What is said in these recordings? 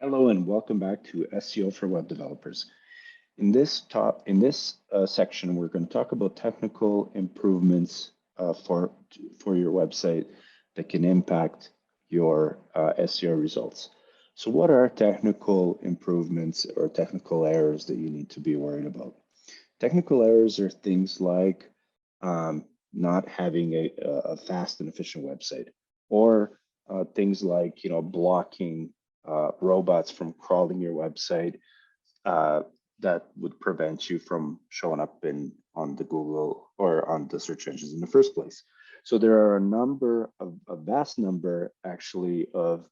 Hello and welcome back to SEO for Web Developers. In this section, we're going to talk about technical improvements for your website that can impact your SEO results. So, what are technical improvements or technical errors that you need to be worried about? Technical errors are things like not having a fast and efficient website, or things like blocking robots from crawling your website that would prevent you from showing up on the Google or on the search engines in the first place. So there are a vast number actually of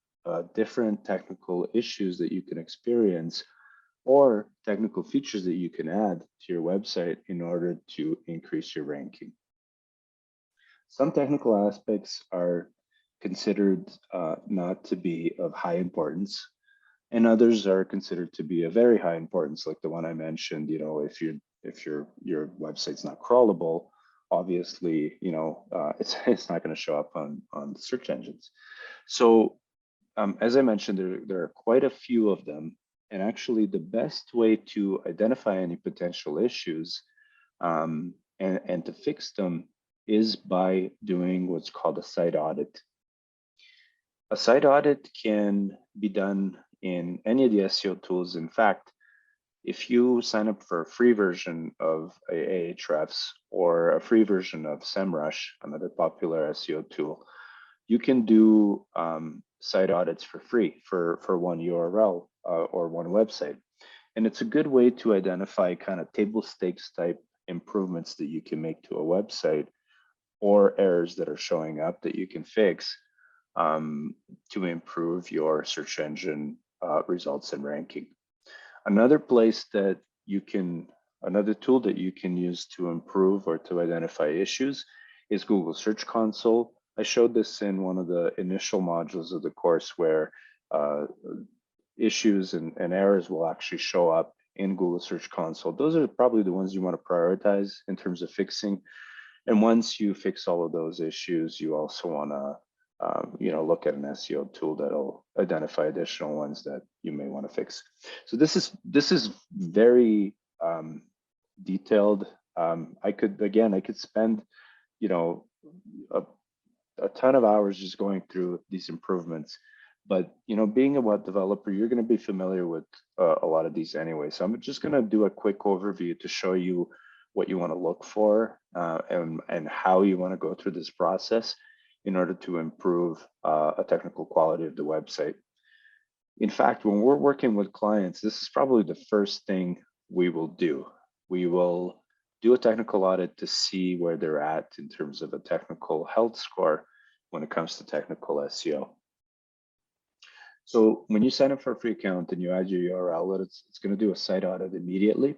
different technical issues that you can experience or technical features that you can add to your website in order to increase your ranking. Some technical aspects are considered not to be of high importance, and others are considered to be of very high importance, like the one I mentioned. If your website's not crawlable, obviously, it's not going to show up on the search engines. So, as I mentioned, there are quite a few of them, and actually, the best way to identify any potential issues and to fix them is by doing what's called a site audit. A site audit can be done in any of the SEO tools. In fact, if you sign up for a free version of Ahrefs or a free version of SEMrush, another popular SEO tool, you can do site audits for free for one URL or one website. And it's a good way to identify kind of table stakes type improvements that you can make to a website or errors that are showing up that you can fix to improve your search engine results and ranking. Another tool that you can use to improve or to identify issues is Google Search Console. I showed this in one of the initial modules of the course where issues and errors will actually show up in Google Search Console. Those are probably the ones you want to prioritize in terms of fixing. And once you fix all of those issues, you also want to look at an SEO tool that'll identify additional ones that you may want to fix. So this is very detailed. I could spend a ton of hours just going through these improvements. But being a web developer, you're going to be familiar with a lot of these anyway. So I'm just going to do a quick overview to show you what you want to look for and how you want to go through this process in order to improve a technical quality of the website. In fact, when we're working with clients, this is probably the first thing we will do. We will do a technical audit to see where they're at in terms of a technical health score when it comes to technical SEO. So when you sign up for a free account and you add your URL, it's going to do a site audit immediately,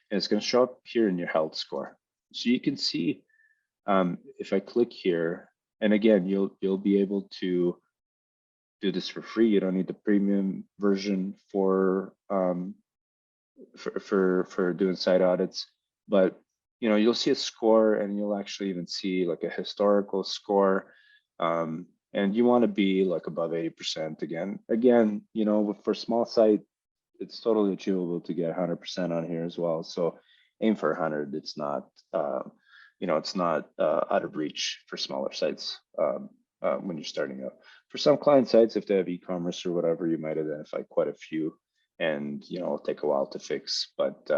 and it's going to show up here in your health score. So you can see if I click here, and again, you'll be able to do this for free. You don't need the premium version for doing site audits, but you'll see a score, and you'll actually even see like a historical score. And you want to be like above 80% again. For small site, it's totally achievable to get 100% on here as well. So aim for 100. It's not it's not out of reach for smaller sites when you're starting out. For some client sites, if they have e-commerce or whatever, you might identify quite a few, and it'll take a while to fix, but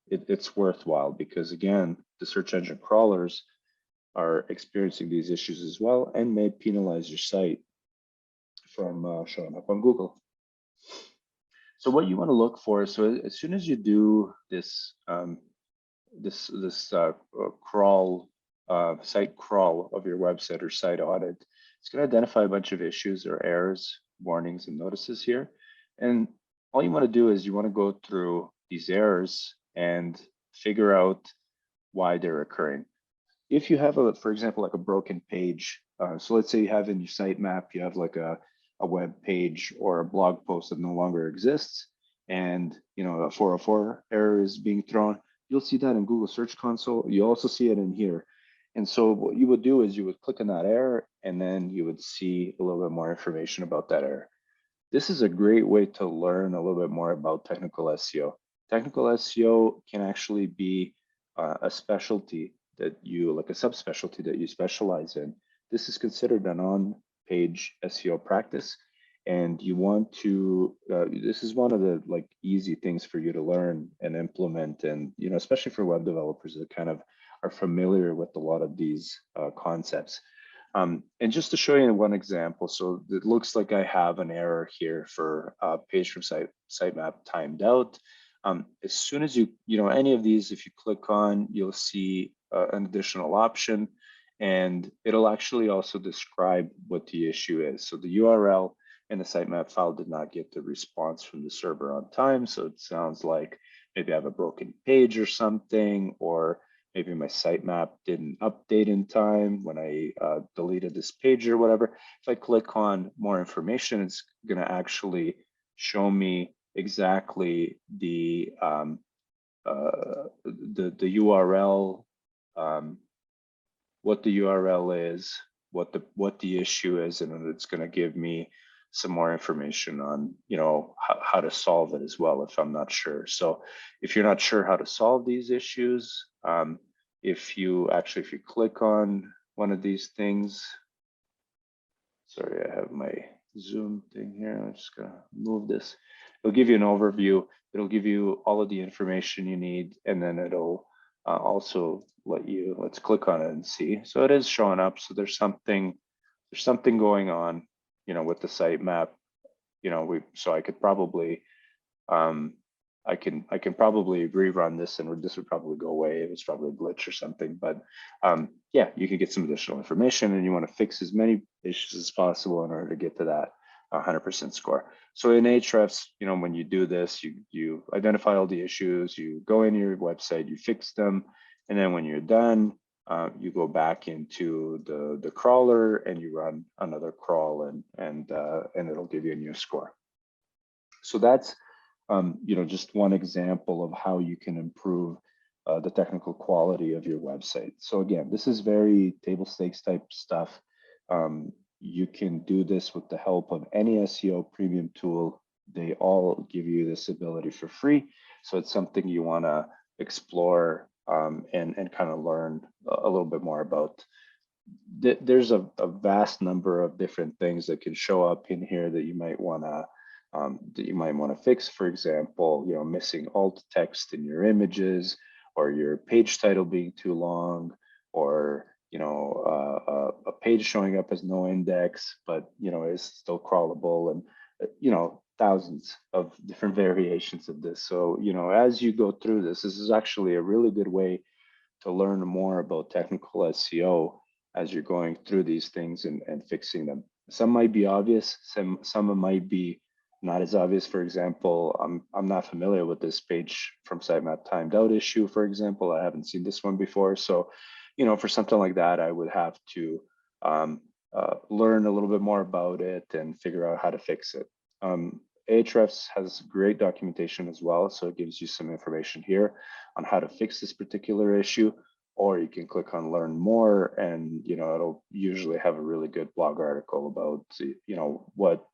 it's worthwhile because again, the search engine crawlers are experiencing these issues as well and may penalize your site from showing up on Google. So what you want to look for, so as soon as you do this site crawl of your website or site audit, it's going to identify a bunch of issues or errors, warnings, and notices here. And all you want to do is you want to go through these errors and figure out why they're occurring. If you have for example, like a broken page, so let's say you have in your sitemap, you have like a web page or a blog post that no longer exists, and a 404 error is being thrown, you'll see that in Google Search Console. You also see it in here. And so what you would do is you would click on that error, and then you would see a little bit more information about that error. This is a great way to learn a little bit more about technical SEO. Technical SEO can actually be a specialty that you, like a subspecialty that you specialize in. This is considered an on-page SEO practice, and you want to, this is one of the like easy things for you to learn and implement, and especially for web developers that kind of are familiar with a lot of these concepts. And just to show you one example, so it looks like I have an error here for page from sitemap timed out. As soon as any of these, if you click on, you'll see an additional option, and it'll actually also describe what the issue is. So the URL and the sitemap file did not get the response from the server on time. So it sounds like maybe I have a broken page or something, or maybe my sitemap didn't update in time when I deleted this page or whatever. If I click on more information, it's going to actually show me exactly the URL, what the URL is, what the issue is, and it's going to give me some more information on how to solve it as well if I'm not sure. So if you're not sure how to solve these issues, if you click on one of these things, sorry, I have my Zoom thing here. I'm just gonna move this. It'll give you an overview. It'll give you all of the information you need, and then it'll also let's click on it and see. So it is showing up. So there's something going on, with the sitemap. So I could probably I can probably rerun this, and this would probably go away. It was probably a glitch or something, but yeah, you can get some additional information, and you want to fix as many issues as possible in order to get to that 100% score. So in Ahrefs, when you do this, you identify all the issues, you go into your website, you fix them, and then when you're done, you go back into the crawler and you run another crawl, and it'll give you a new score. So that's just one example of how you can improve the technical quality of your website. So again, this is very table stakes type stuff. You can do this with the help of any SEO premium tool. They all give you this ability for free. So it's something you want to explore and kind of learn a little bit more about. There's a vast number of different things that can show up in here that you might want to fix. For example, missing alt text in your images, or your page title being too long, or a page showing up as no index, but is still crawlable, and thousands of different variations of this. So as you go through this is actually a really good way to learn more about technical SEO as you're going through these things and fixing them. Some might be obvious, some might be not as obvious. For example, I'm not familiar with this page from sitemap timed out issue, for example. I haven't seen this one before. So, for something like that, I would have to learn a little bit more about it and figure out how to fix it. Ahrefs has great documentation as well, so it gives you some information here on how to fix this particular issue, or you can click on learn more, and it'll usually have a really good blog article about what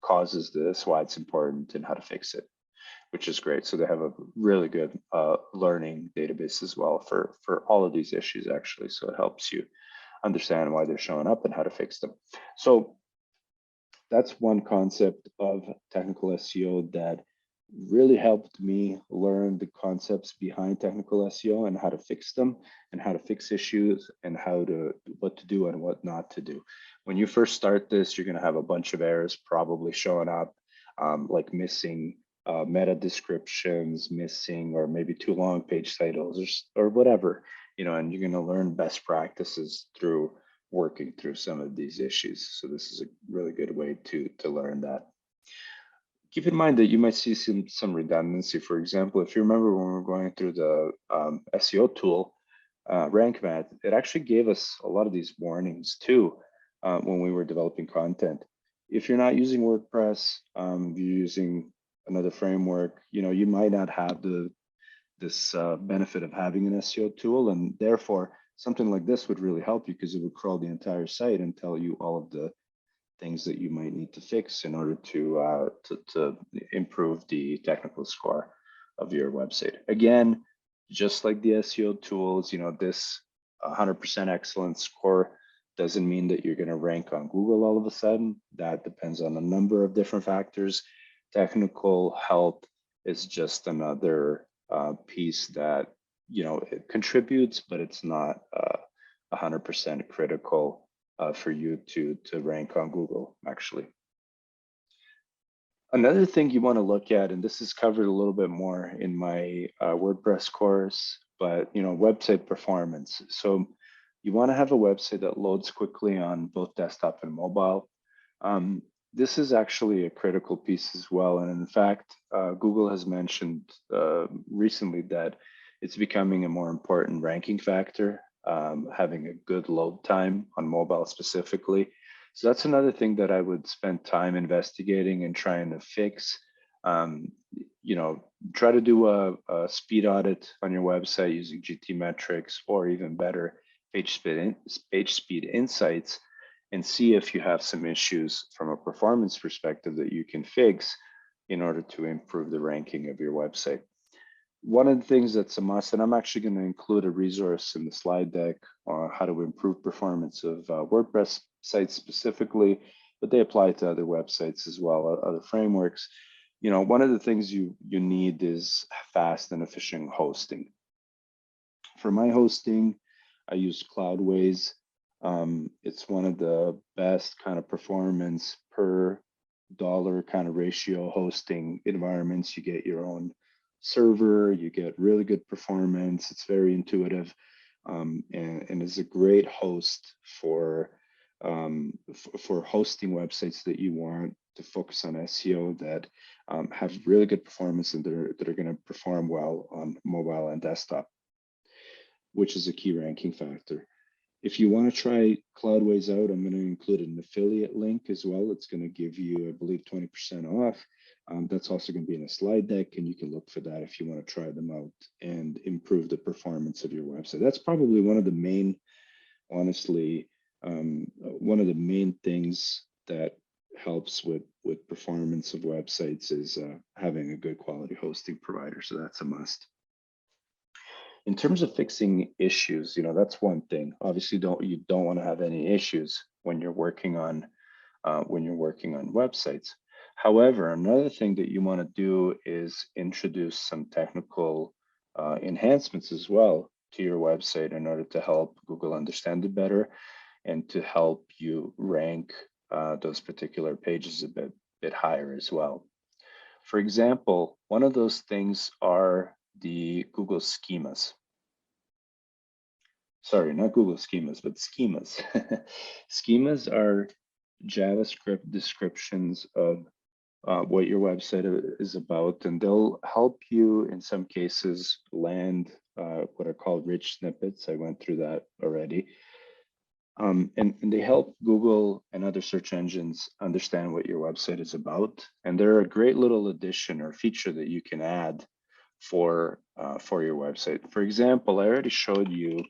causes this, why it's important, and how to fix it, which is great. So they have a really good learning database as well for all of these issues, actually. So it helps you understand why they're showing up and how to fix them. So that's one concept of technical SEO that really helped me learn the concepts behind technical SEO and how to fix them, and how to fix issues, and what to do and what not to do. When you first start this, you're going to have a bunch of errors probably showing up, like missing meta descriptions, missing or maybe too long page titles, or whatever, and you're going to learn best practices through working through some of these issues. So this is a really good way to learn that. Keep in mind that you might see some redundancy. For example, if you remember when we were going through the SEO tool, RankMath, it actually gave us a lot of these warnings too when we were developing content. If you're not using WordPress, you're using another framework, you might not have this benefit of having an SEO tool, and therefore something like this would really help you, because it would crawl the entire site and tell you all of the things that you might need to fix in order to improve the technical score of your website. Again, just like the SEO tools, this 100% excellence score doesn't mean that you're going to rank on Google all of a sudden. That depends on a number of different factors. Technical help is just another piece that it contributes, but it's not 100% critical for you to rank on Google, actually. Another thing you want to look at, and this is covered a little bit more in my WordPress course, but website performance. So you want to have a website that loads quickly on both desktop and mobile. This is actually a critical piece as well. And in fact, Google has mentioned recently that it's becoming a more important ranking factor, having a good load time on mobile specifically. So that's another thing that I would spend time investigating and trying to fix. Try to do a speed audit on your website using GTmetrix, or even better, page speed insights, and see if you have some issues from a performance perspective that you can fix in order to improve the ranking of your website. One of the things that's a must, and I'm actually going to include a resource in the slide deck on how to improve performance of WordPress sites specifically, but they apply to other websites as well, other frameworks. One of the things you need is fast and efficient hosting. For my hosting, I use Cloudways. It's one of the best kind of performance per dollar kind of ratio hosting environments. You get your own server, you get really good performance. It's very intuitive, and is a great host for hosting websites that you want to focus on SEO, that have really good performance and that are going to perform well on mobile and desktop, which is a key ranking factor. If you want to try Cloudways out, I'm going to include an affiliate link as well. It's going to give you, I believe, 20% off. That's also going to be in a slide deck, and you can look for that if you want to try them out and improve the performance of your website. That's probably one of the main, honestly, one of the main things that helps with performance of websites is having a good quality hosting provider. So that's a must. In terms of fixing issues, that's one thing. Obviously, you don't want to have any issues when you're working on websites. However, another thing that you want to do is introduce some technical enhancements as well to your website in order to help Google understand it better and to help you rank those particular pages a bit higher as well. For example, one of those things are the Google schemas. Sorry, not Google schemas, but schemas. Schemas are JavaScript descriptions of what your website is about, and they'll help you in some cases land what are called rich snippets. I went through that already. And they help Google and other search engines understand what your website is about. And they're a great little addition or feature that you can add for your website. For example, I already showed you,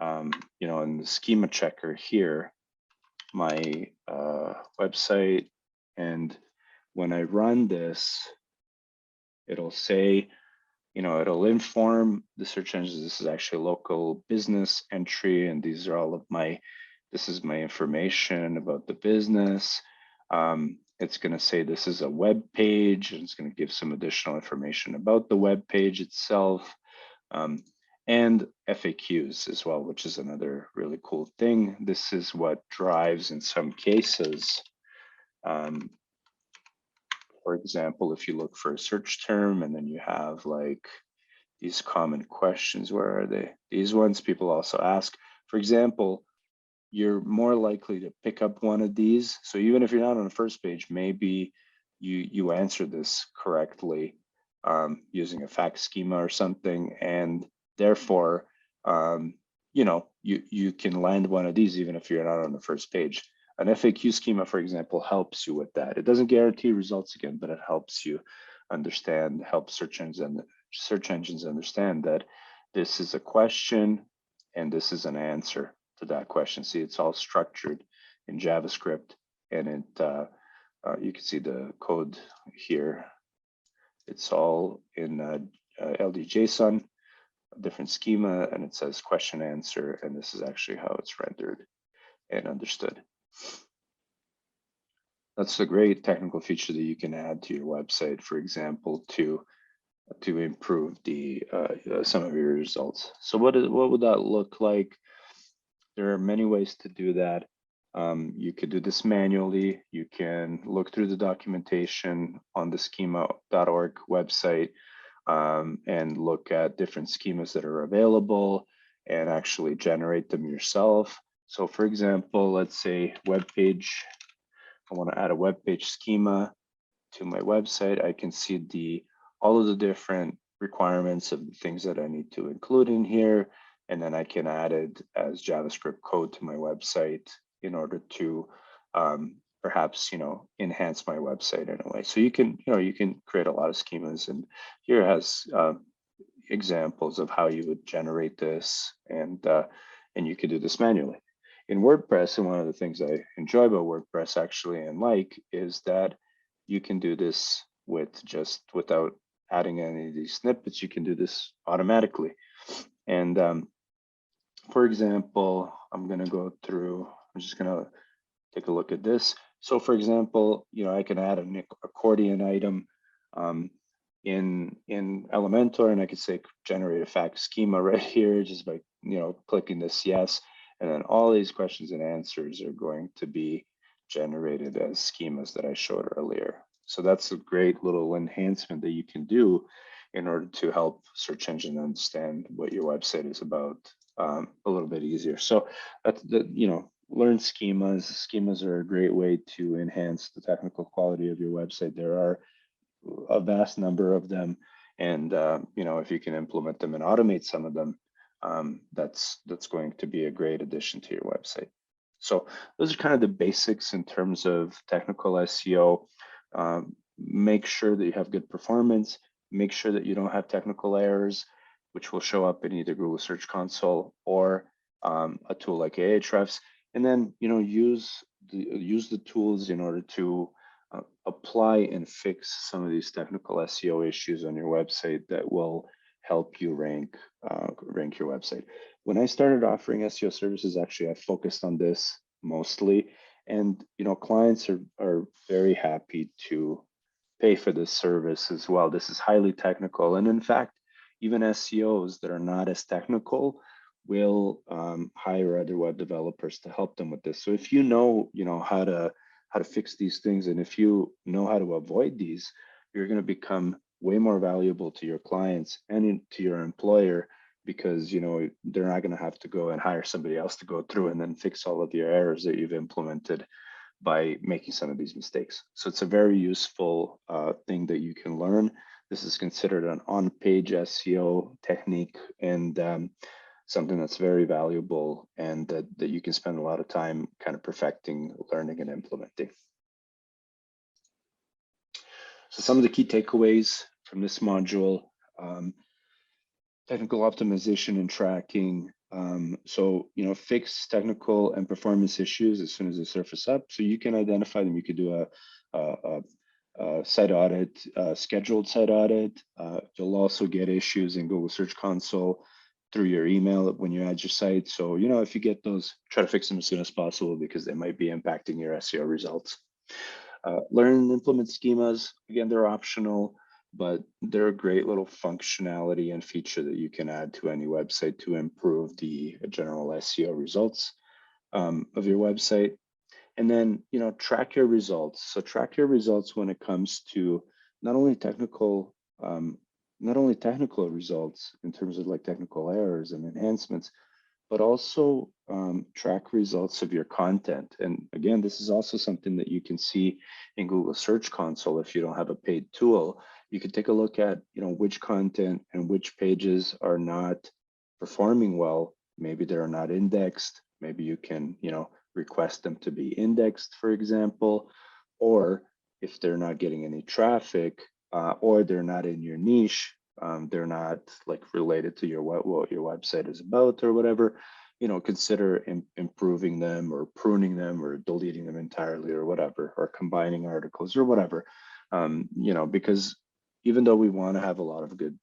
in the schema checker here, my website, and when I run this, it'll say, it'll inform the search engines this is actually a local business entry, and these are all of this is my information about the business. It's going to say this is a web page, and it's going to give some additional information about the web page itself, and FAQs as well, which is another really cool thing. This is what drives, in some cases, for example, if you look for a search term and then you have like these common questions, where are they? These ones people also ask. For example, you're more likely to pick up one of these. So even if you're not on the first page, maybe you answer this correctly using a fact schema or something, and therefore, you can land one of these even if you're not on the first page. An FAQ schema, for example, helps you with that. It doesn't guarantee results again, but it helps you understand, help search engines understand that this is a question and this is an answer to that question. See, it's all structured in JavaScript and you can see the code here. It's all in LD-JSON, different schema, and it says question answer, and this is actually how it's rendered and understood. That's a great technical feature that you can add to your website, for example, to improve the some of your results. So what would that look like? There are many ways to do that. You could do this manually. You can look through the documentation on the schema.org website and look at different schemas that are available and actually generate them yourself. So for example, let's say web page, I want to add a web page schema to my website. I can see all of the different requirements of the things that I need to include in here, and then I can add it as JavaScript code to my website in order to perhaps enhance my website in a way. So you can create a lot of schemas, and here has examples of how you would generate this, and you can do this manually. In WordPress, and one of the things I enjoy about WordPress actually and like is that you can do this without adding any of these snippets. You can do this automatically. And for example, I'm just gonna take a look at this. So for example, I can add an accordion item in Elementor, and I could say generate a fact schema right here just by clicking this yes, and then all these questions and answers are going to be generated as schemas that I showed earlier. So that's a great little enhancement that you can do in order to help search engine understand what your website is about a little bit easier. So that's learn schemas. Schemas are a great way to enhance the technical quality of your website. There are a vast number of them, and if you can implement them and automate some of them, that's going to be a great addition to your website. So those are kind of the basics in terms of technical SEO. Make sure that you have good performance. Make sure that you don't have technical errors, which will show up in either Google Search Console or a tool like Ahrefs. And then use the tools in order to apply and fix some of these technical SEO issues on your website that will help you rank your website. When I started offering SEO services, actually, I focused on this mostly, and clients are very happy to pay for this service as well. This is highly technical, and in fact, even SEOs that are not as technical will hire other web developers to help them with this. So if you know how to fix these things, and if you know how to avoid these, you're going to become way more valuable to your clients and to your employer, because they're not going to have to go and hire somebody else to go through and then fix all of your errors that you've implemented by making some of these mistakes. So it's a very useful thing that you can learn. This is considered an on-page SEO technique, and something that's very valuable, and that you can spend a lot of time kind of perfecting, learning, and implementing. So some of the key takeaways from this module: technical optimization and tracking. So fix technical and performance issues as soon as they surface up, so you can identify them. You could do a site audit, scheduled site audit. You'll also get issues in Google Search Console through your email when you add your site. So if you get those, try to fix them as soon as possible, because they might be impacting your SEO results. Learn and implement schemas. Again, they're optional, but they're a great little functionality and feature that you can add to any website to improve the general SEO results of your website. And then, track your results. So track your results when it comes to not only technical results in terms of like technical errors and enhancements, but also track results of your content. And again, this is also something that you can see in Google Search Console. If you don't have a paid tool, you can take a look at which content and which pages are not performing well. Maybe they're not indexed. Maybe you can request them to be indexed, for example, or if they're not getting any traffic, or they're not in your niche, they're not like related to what your website is about or whatever, consider improving them or pruning them or deleting them entirely or whatever, or combining articles or whatever. Because even though we want to have a lot of good,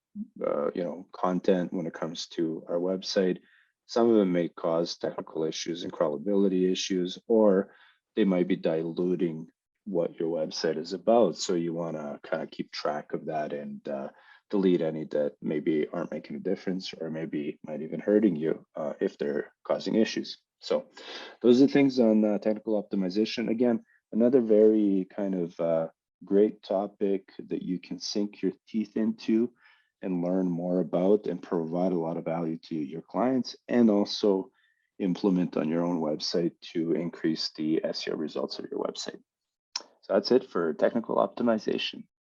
content when it comes to our website, some of them may cause technical issues and crawlability issues, or they might be diluting what your website is about. So you want to kind of keep track of that and delete any that maybe aren't making a difference or maybe might even hurting you if they're causing issues. So those are things on technical optimization. Again, another very kind of great topic that you can sink your teeth into and learn more about and provide a lot of value to your clients, and also implement on your own website to increase the SEO results of your website. So that's it for technical optimization.